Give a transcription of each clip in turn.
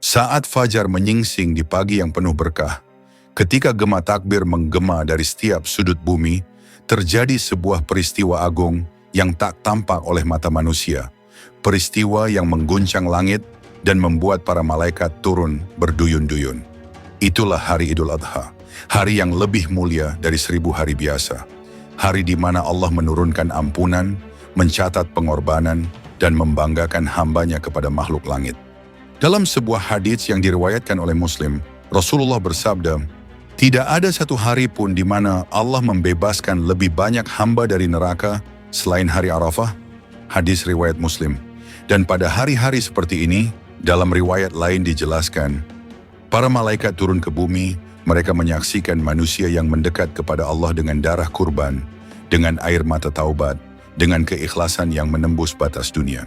Saat fajar menyingsing di pagi yang penuh berkah, ketika gema takbir menggema dari setiap sudut bumi, terjadi sebuah peristiwa agung yang tak tampak oleh mata manusia. Peristiwa yang mengguncang langit dan membuat para malaikat turun berduyun-duyun. Itulah hari Idul Adha, hari yang lebih mulia dari 1000 hari biasa. Hari di mana Allah menurunkan ampunan, mencatat pengorbanan, dan membanggakan hambanya kepada makhluk langit. Dalam sebuah hadits yang diriwayatkan oleh Muslim, Rasulullah bersabda, "Tidak ada satu hari pun di mana Allah membebaskan lebih banyak hamba dari neraka selain hari Arafah." Hadis riwayat Muslim. Dan pada hari-hari seperti ini, dalam riwayat lain dijelaskan, para malaikat turun ke bumi, mereka menyaksikan manusia yang mendekat kepada Allah dengan darah kurban, dengan air mata taubat, dengan keikhlasan yang menembus batas dunia.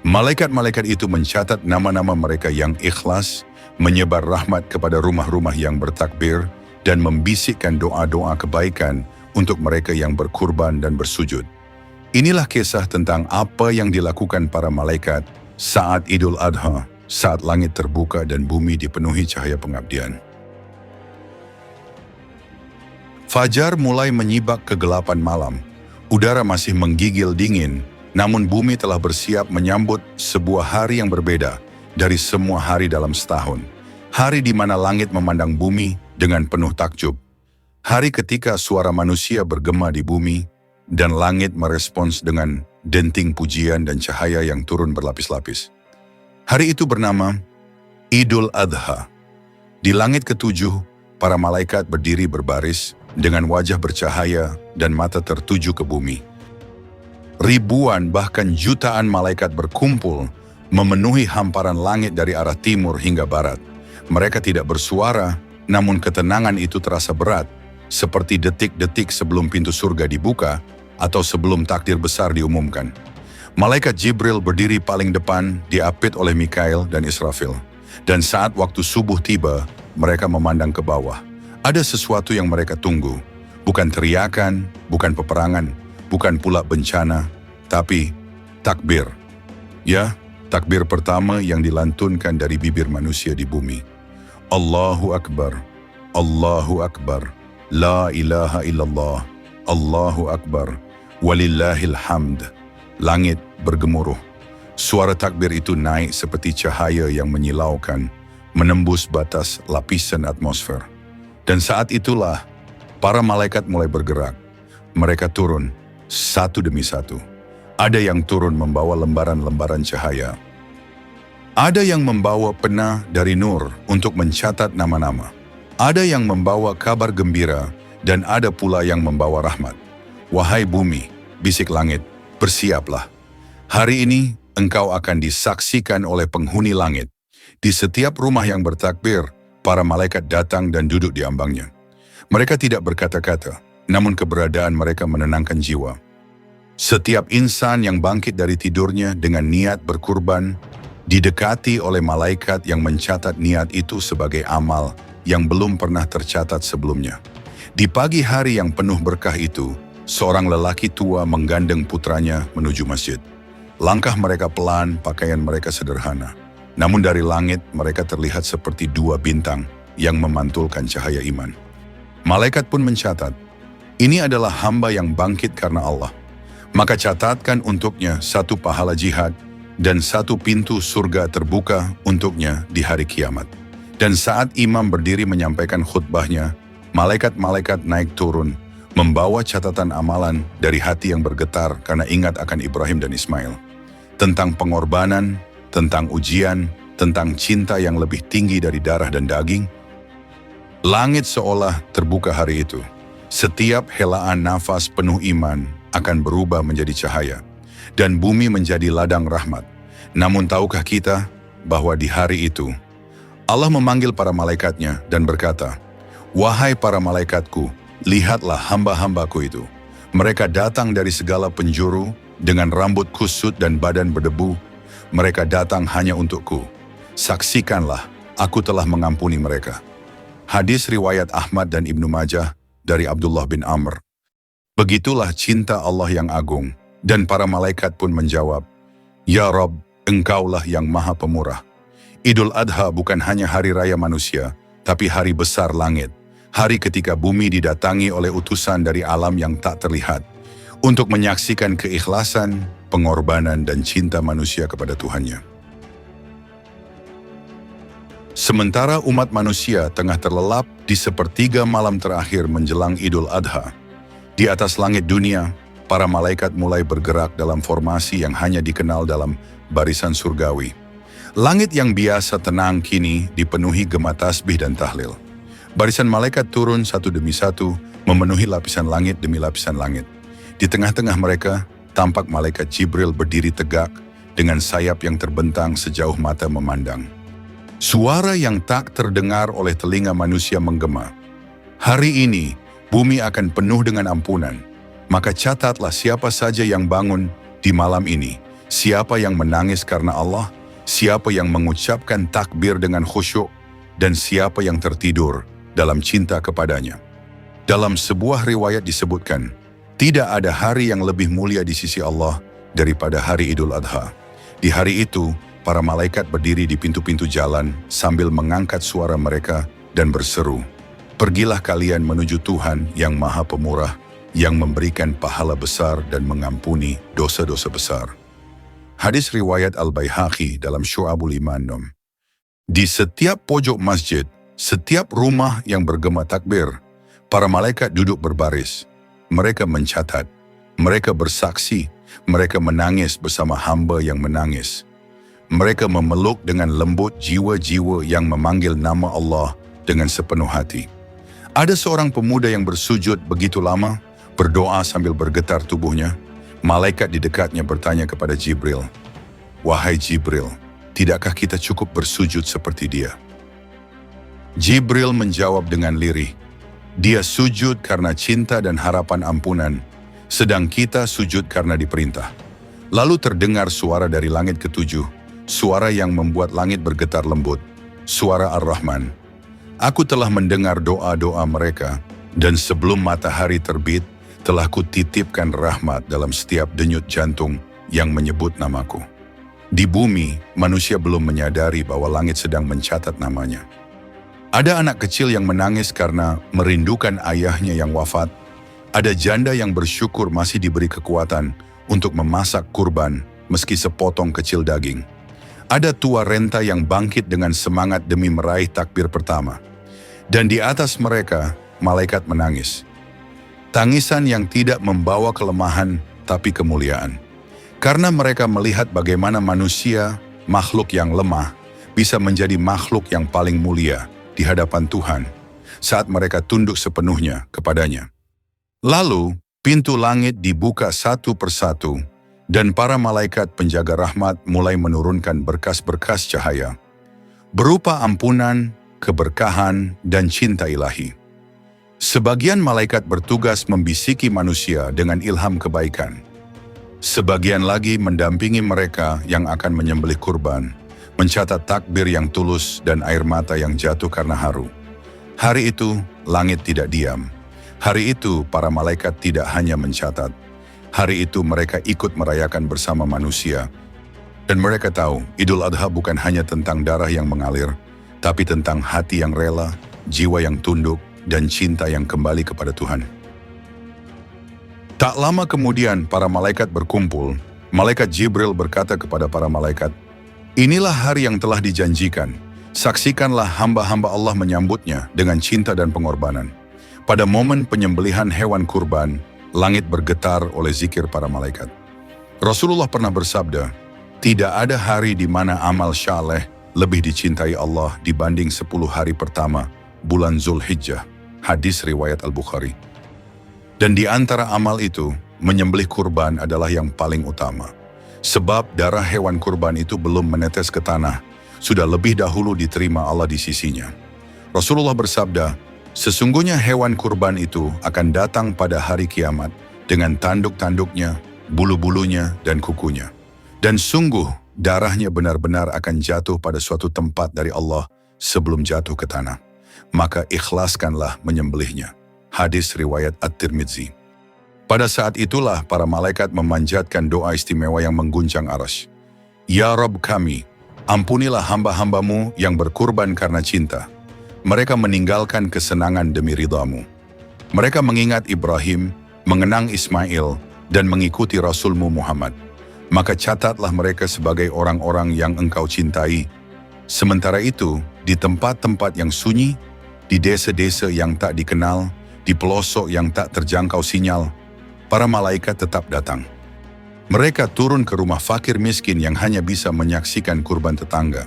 Malaikat-malaikat itu mencatat nama-nama mereka yang ikhlas, menyebar rahmat kepada rumah-rumah yang bertakbir, dan membisikkan doa-doa kebaikan untuk mereka yang berkurban dan bersujud. Inilah kisah tentang apa yang dilakukan para malaikat saat Idul Adha, saat langit terbuka dan bumi dipenuhi cahaya pengabdian. Fajar mulai menyibak kegelapan malam. Udara masih menggigil dingin, namun bumi telah bersiap menyambut sebuah hari yang berbeda dari semua hari dalam setahun. Hari di mana langit memandang bumi dengan penuh takjub. Hari ketika suara manusia bergema di bumi dan langit merespons dengan denting pujian dan cahaya yang turun berlapis-lapis. Hari itu bernama Idul Adha. Di langit ketujuh, para malaikat berdiri berbaris dengan wajah bercahaya dan mata tertuju ke bumi. Ribuan bahkan jutaan malaikat berkumpul memenuhi hamparan langit dari arah timur hingga barat. Mereka tidak bersuara, namun ketenangan itu terasa berat, seperti detik-detik sebelum pintu surga dibuka atau sebelum takdir besar diumumkan. Malaikat Jibril berdiri paling depan, diapit oleh Mikail dan Israfil. Dan saat waktu subuh tiba, mereka memandang ke bawah. Ada sesuatu yang mereka tunggu, bukan teriakan, bukan peperangan, bukan pula bencana, tapi takbir. Ya, takbir pertama yang dilantunkan dari bibir manusia di bumi. Allahu Akbar, Allahu Akbar, La ilaha illallah, Allahu Akbar, walillahil hamd. Langit bergemuruh. Suara takbir itu naik seperti cahaya yang menyilaukan, menembus batas lapisan atmosfer. Dan saat itulah, para malaikat mulai bergerak. Mereka turun, satu demi satu. Ada yang turun membawa lembaran-lembaran cahaya. Ada yang membawa pena dari nur untuk mencatat nama-nama. Ada yang membawa kabar gembira, dan ada pula yang membawa rahmat. Wahai bumi, bisik langit, bersiaplah. Hari ini engkau akan disaksikan oleh penghuni langit. Di setiap rumah yang bertakbir, para malaikat datang dan duduk di ambangnya. Mereka tidak berkata-kata, namun keberadaan mereka menenangkan jiwa. Setiap insan yang bangkit dari tidurnya dengan niat berkurban, didekati oleh malaikat yang mencatat niat itu sebagai amal yang belum pernah tercatat sebelumnya. Di pagi hari yang penuh berkah itu, seorang lelaki tua menggandeng putranya menuju masjid. Langkah mereka pelan, pakaian mereka sederhana. Namun dari langit mereka terlihat seperti dua bintang yang memantulkan cahaya iman. Malaikat pun mencatat, ini adalah hamba yang bangkit karena Allah. Maka catatkan untuknya satu pahala jihad dan satu pintu surga terbuka untuknya di hari kiamat. Dan saat imam berdiri menyampaikan khutbahnya, malaikat-malaikat naik turun, membawa catatan amalan dari hati yang bergetar karena ingat akan Ibrahim dan Ismail. Tentang pengorbanan, tentang ujian, tentang cinta yang lebih tinggi dari darah dan daging. Langit seolah terbuka hari itu. Setiap helaan nafas penuh iman akan berubah menjadi cahaya, dan bumi menjadi ladang rahmat. Namun tahukah kita bahwa di hari itu, Allah memanggil para malaikatnya dan berkata, "Wahai para malaikatku, lihatlah hamba-hambaku itu. Mereka datang dari segala penjuru dengan rambut kusut dan badan berdebu. Mereka datang hanya untukku. Saksikanlah, aku telah mengampuni mereka." Hadis riwayat Ahmad dan Ibnu Majah dari Abdullah bin Amr. Begitulah cinta Allah yang agung, dan para malaikat pun menjawab, "Ya Rabb, Engkaulah yang Maha Pemurah. Idul Adha bukan hanya hari raya manusia, tapi hari besar langit. Hari ketika bumi didatangi oleh utusan dari alam yang tak terlihat, untuk menyaksikan keikhlasan, pengorbanan, dan cinta manusia kepada Tuhannya. Sementara umat manusia tengah terlelap di sepertiga malam terakhir menjelang Idul Adha, di atas langit dunia, para malaikat mulai bergerak dalam formasi yang hanya dikenal dalam barisan surgawi. Langit yang biasa tenang kini dipenuhi gema tasbih dan tahlil. Barisan malaikat turun satu demi satu, memenuhi lapisan langit demi lapisan langit. Di tengah-tengah mereka, tampak malaikat Jibril berdiri tegak dengan sayap yang terbentang sejauh mata memandang. Suara yang tak terdengar oleh telinga manusia menggema. Hari ini, bumi akan penuh dengan ampunan. Maka catatlah siapa saja yang bangun di malam ini, siapa yang menangis karena Allah, siapa yang mengucapkan takbir dengan khusyuk, dan siapa yang tertidur dalam cinta kepadanya. Dalam sebuah riwayat disebutkan, tidak ada hari yang lebih mulia di sisi Allah daripada hari Idul Adha. Di hari itu, para malaikat berdiri di pintu-pintu jalan sambil mengangkat suara mereka dan berseru, "Pergilah kalian menuju Tuhan yang Maha Pemurah, yang memberikan pahala besar dan mengampuni dosa-dosa besar." Hadis riwayat Al-Baihaqi dalam Syu'abul Iman 6. Di setiap pojok masjid, setiap rumah yang bergema takbir, para malaikat duduk berbaris. Mereka mencatat, mereka bersaksi, mereka menangis bersama hamba yang menangis. Mereka memeluk dengan lembut jiwa-jiwa yang memanggil nama Allah dengan sepenuh hati. Ada seorang pemuda yang bersujud begitu lama, berdoa sambil bergetar tubuhnya. Malaikat di dekatnya bertanya kepada Jibril, "Wahai Jibril, tidakkah kita cukup bersujud seperti dia?" Jibril menjawab dengan lirih, "Dia sujud karena cinta dan harapan ampunan, sedang kita sujud karena diperintah." Lalu terdengar suara dari langit ketujuh, suara yang membuat langit bergetar lembut, suara Ar-Rahman. "Aku telah mendengar doa-doa mereka, dan sebelum matahari terbit, telah kutitipkan rahmat dalam setiap denyut jantung yang menyebut namaku." Di bumi, manusia belum menyadari bahwa langit sedang mencatat namanya. Ada anak kecil yang menangis karena merindukan ayahnya yang wafat. Ada janda yang bersyukur masih diberi kekuatan untuk memasak kurban meski sepotong kecil daging. Ada tua renta yang bangkit dengan semangat demi meraih takbir pertama. Dan di atas mereka, malaikat menangis. Tangisan yang tidak membawa kelemahan, tapi kemuliaan. Karena mereka melihat bagaimana manusia, makhluk yang lemah, bisa menjadi makhluk yang paling mulia di hadapan Tuhan saat mereka tunduk sepenuhnya kepadanya. Lalu, pintu langit dibuka satu persatu, dan para malaikat penjaga rahmat mulai menurunkan berkas-berkas cahaya, berupa ampunan, keberkahan, dan cinta ilahi. Sebagian malaikat bertugas membisiki manusia dengan ilham kebaikan. Sebagian lagi mendampingi mereka yang akan menyembelih kurban, mencatat takbir yang tulus dan air mata yang jatuh karena haru. Hari itu, langit tidak diam. Hari itu, para malaikat tidak hanya mencatat. Hari itu mereka ikut merayakan bersama manusia. Dan mereka tahu, Idul Adha bukan hanya tentang darah yang mengalir, tapi tentang hati yang rela, jiwa yang tunduk, dan cinta yang kembali kepada Tuhan. Tak lama kemudian para malaikat berkumpul. Malaikat Jibril berkata kepada para malaikat, "Inilah hari yang telah dijanjikan. Saksikanlah hamba-hamba Allah menyambutnya dengan cinta dan pengorbanan." Pada momen penyembelihan hewan kurban, langit bergetar oleh zikir para malaikat. Rasulullah pernah bersabda, "Tidak ada hari di mana amal syaleh lebih dicintai Allah dibanding 10 hari pertama bulan Zulhijjah." Hadis riwayat Al-Bukhari. Dan di antara amal itu, menyembelih kurban adalah yang paling utama. Sebab darah hewan kurban itu belum menetes ke tanah, sudah lebih dahulu diterima Allah di sisinya. Rasulullah bersabda, "Sesungguhnya hewan kurban itu akan datang pada hari kiamat dengan tanduk-tanduknya, bulu-bulunya, dan kukunya. Dan sungguh darahnya benar-benar akan jatuh pada suatu tempat dari Allah sebelum jatuh ke tanah. Maka ikhlaskanlah menyembelihnya." Hadis riwayat At-Tirmidzi. Pada saat itulah para malaikat memanjatkan doa istimewa yang mengguncang arsy. "Ya Rabb kami, Ampunilah hamba-hambamu yang berkurban karena cinta. Mereka meninggalkan kesenangan demi ridhamu. Mereka mengingat Ibrahim, mengenang Ismail, dan mengikuti Rasulmu Muhammad. Maka catatlah mereka sebagai orang-orang yang engkau cintai. Sementara itu, di tempat-tempat yang sunyi, di desa-desa yang tak dikenal, di pelosok yang tak terjangkau sinyal, para malaikat tetap datang. Mereka turun ke rumah fakir miskin yang hanya bisa menyaksikan kurban tetangga.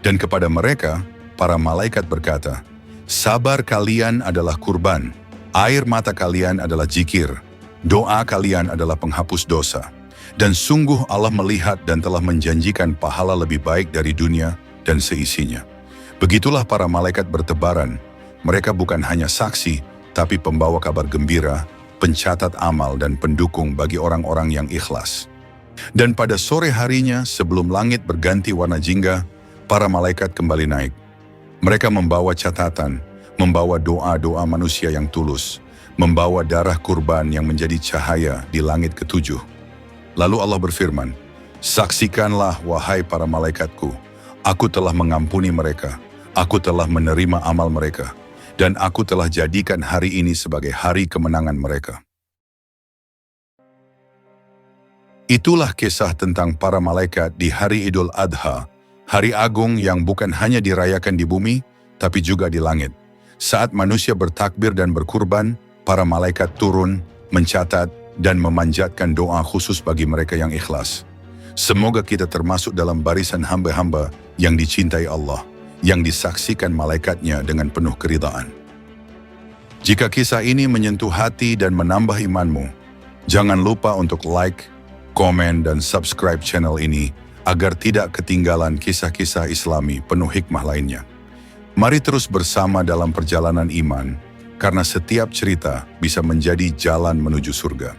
Dan kepada mereka, para malaikat berkata, "Sabar kalian adalah kurban, air mata kalian adalah zikir, doa kalian adalah penghapus dosa. Dan sungguh Allah melihat dan telah menjanjikan pahala lebih baik dari dunia dan seisinya." Begitulah para malaikat bertebaran. Mereka bukan hanya saksi, tapi pembawa kabar gembira, pencatat amal dan pendukung bagi orang-orang yang ikhlas. Dan pada sore harinya sebelum langit berganti warna jingga, para malaikat kembali naik. Mereka membawa catatan, membawa doa-doa manusia yang tulus, membawa darah kurban yang menjadi cahaya di langit ketujuh. Lalu Allah berfirman, "Saksikanlah wahai para malaikatku, aku telah mengampuni mereka, aku telah menerima amal mereka, dan aku telah jadikan hari ini sebagai hari kemenangan mereka." Itulah kisah tentang para malaikat di hari Idul Adha, hari agung yang bukan hanya dirayakan di bumi, tapi juga di langit. Saat manusia bertakbir dan berkurban, para malaikat turun, mencatat, dan memanjatkan doa khusus bagi mereka yang ikhlas. Semoga kita termasuk dalam barisan hamba-hamba yang dicintai Allah, yang disaksikan malaikatnya dengan penuh keridhaan. Jika kisah ini menyentuh hati dan menambah imanmu, jangan lupa untuk like, komen, dan subscribe channel ini agar tidak ketinggalan kisah-kisah Islami penuh hikmah lainnya. Mari terus bersama dalam perjalanan iman, karena setiap cerita bisa menjadi jalan menuju surga.